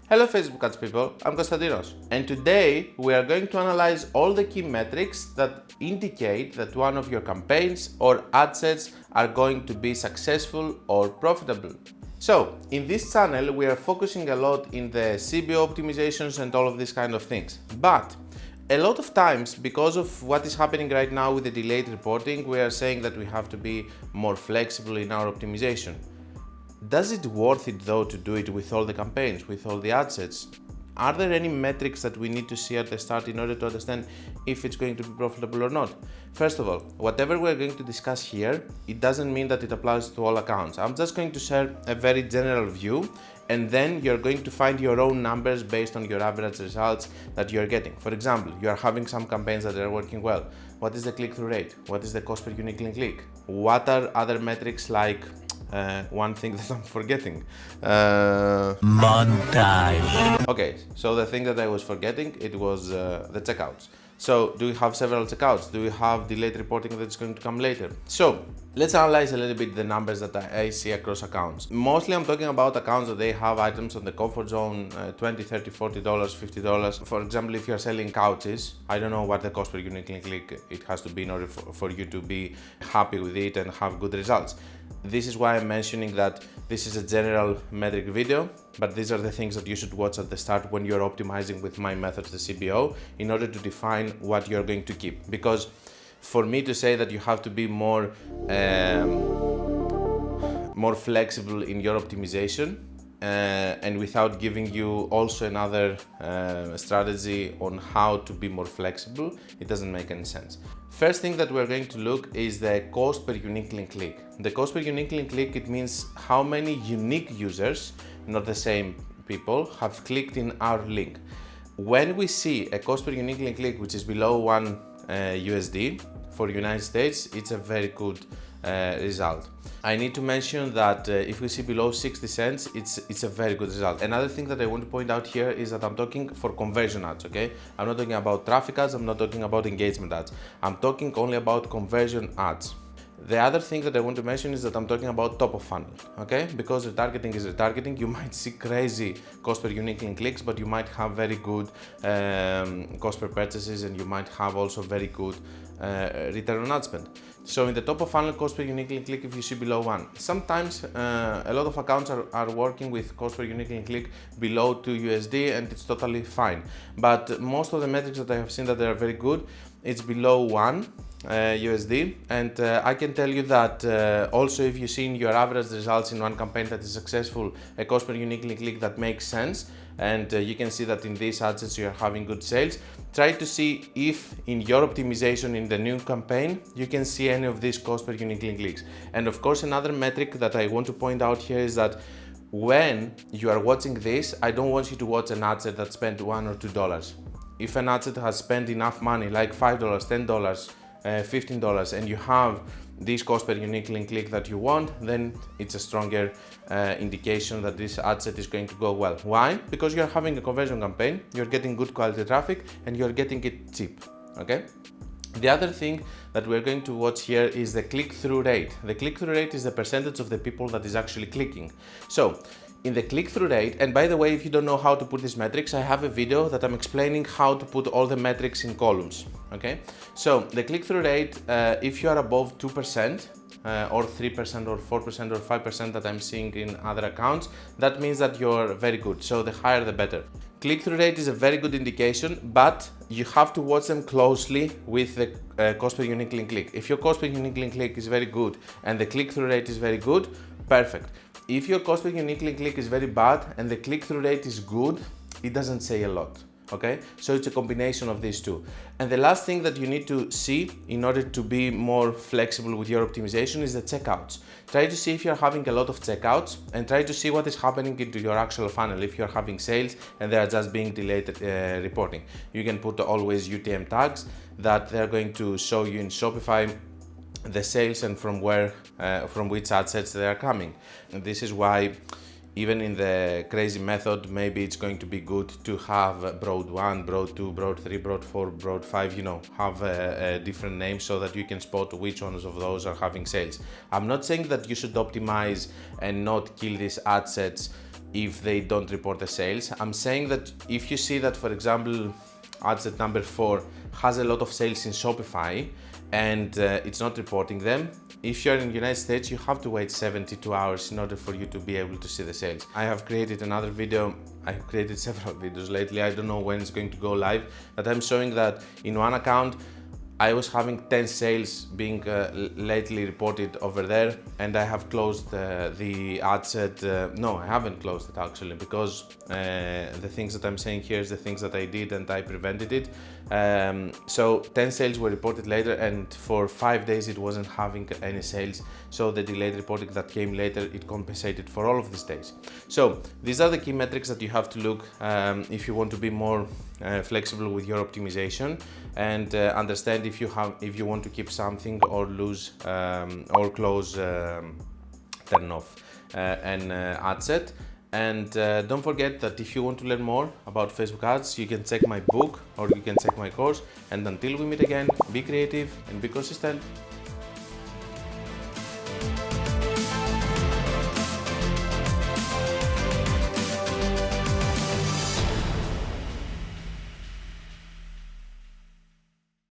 Hello Facebook ads people, I'm Konstantinos, and today we are going to analyze all the key metrics that indicate that one of your campaigns or ad sets are going to be successful or profitable. So, in this channel we are focusing a lot in the CBO optimizations and all of these kind of things, but a lot of times, because of what is happening right now with the delayed reporting, we are saying that we have to be more flexible in our optimization. Does it worth it though to do it with all the campaigns, with all the ad sets? Are there any metrics that we need to see at the start in order to understand if it's going to be profitable or not? First of all, whatever we're going to discuss here, it doesn't mean that it applies to all accounts. I'm just going to share a very general view, and then you're going to find your own numbers based on your average results that you're getting. For example, you are having some campaigns that are working well. What is the click-through rate? What is the cost per unique link click? What are other metrics like one thing that I'm forgetting. Montage. Okay, so the thing that I was forgetting, it was the checkouts. So do we have several checkouts? Do we have delayed reporting that's going to come later? So let's analyze a little bit the numbers that I see across accounts. Mostly I'm talking about accounts that they have items on the comfort zone, $20, $30, $40, $50. For example, if you're selling couches, I don't know what the cost per unique link click it has to be in order for you to be happy with it and have good results. This is why I'm mentioning that this is a general metric video, but these are the things that you should watch at the start when you're optimizing with my methods, the CBO, in order to define what you're going to keep. Because for me to say that you have to be more flexible in your optimization, and without giving you also another strategy on how to be more flexible, it doesn't make any sense. First thing that we're going to look is the cost per unique link click. The cost per unique link click, it means how many unique users, not the same people, have clicked in our link. When we see a cost per unique link click which is below $1 USD for United States, it's a very good result. I need to mention that if we see below 60 cents, it's a very good result. Another thing that I want to point out here is that I'm talking for conversion ads, okay? I'm not talking about traffic ads, I'm not talking about engagement ads. I'm talking only about conversion ads. The other thing that I want to mention is that I'm talking about top of funnel, okay? Because retargeting is retargeting, you might see crazy cost per unique link clicks, but you might have very good cost per purchases, and you might have also very good return on ad spend. So in the top of funnel cost per unique link click, if you see below 1, sometimes a lot of accounts are working with cost per unique link click below 2 USD, and it's totally fine. But most of the metrics that I have seen that they are very good, it's below 1 USD, and I can tell you that also if you see in your average results in one campaign that is successful, a cost per unique link click that makes sense, and you can see that in these ad sets you are having good sales. Try to see if in your optimization in the new campaign you can see any of these cost per unique link clicks. And of course, another metric that I want to point out here is that when you are watching this, I don't want you to watch an ad set that spent $1 or $2. If an ad set has spent enough money, like $5, $10, $15, and you have this cost per unique link click that you want, then it's a stronger indication that this ad set is going to go well. Why? Because you're having a conversion campaign, you're getting good quality traffic, and you're getting it cheap, okay? The other thing that we're going to watch here is the click-through rate. The click-through rate is the percentage of the people that is actually clicking. So in the click-through rate, and by the way, if you don't know how to put these metrics, I have a video that I'm explaining how to put all the metrics in columns, okay? So the click-through rate, if you are above 2%, or 3% or 4% or 5% that I'm seeing in other accounts, that means that you're very good. So the higher the better. Click-through rate is a very good indication, but you have to watch them closely with the cost per unique link click. If your cost per unique link click is very good and the click-through rate is very good, perfect. If your cost per unique link click is very bad and the click-through rate is good, it doesn't say a lot. Okay, so it's a combination of these two. And the last thing that you need to see in order to be more flexible with your optimization is the checkouts. Try to see if you're having a lot of checkouts, and try to see what is happening into your actual funnel. If you're having sales and they are just being delayed reporting, you can put always UTM tags that they're going to show you in Shopify the sales and from which ad sets they are coming. And this is why even in the crazy method, maybe it's going to be good to have broad 1, broad 2, broad 3, broad 4, broad 5, have a different name so that you can spot which ones of those are having sales. I'm not saying that you should optimize and not kill these ad sets if they don't report the sales. I'm saying that if you see that, for example, ad set number 4 has a lot of sales in Shopify and it's not reporting them, if you're in the United States, you have to wait 72 hours in order for you to be able to see the sales. I have created another video, I've created several videos lately, I don't know when it's going to go live, but I'm showing that in one account I was having 10 sales being lately reported over there, and I have closed the ad set. No, I haven't closed it actually, because the things that I'm saying here is the things that I did and I prevented it. So 10 sales were reported later, and for 5 days it wasn't having any sales. So the delayed reporting that came later, it compensated for all of these days. So these are the key metrics that you have to look if you want to be more flexible with your optimization, and understand if you want to keep something or lose or close turn off an ad set. And don't forget that if you want to learn more about Facebook ads, you can check my book or you can check my course. And until we meet again, be creative and be consistent.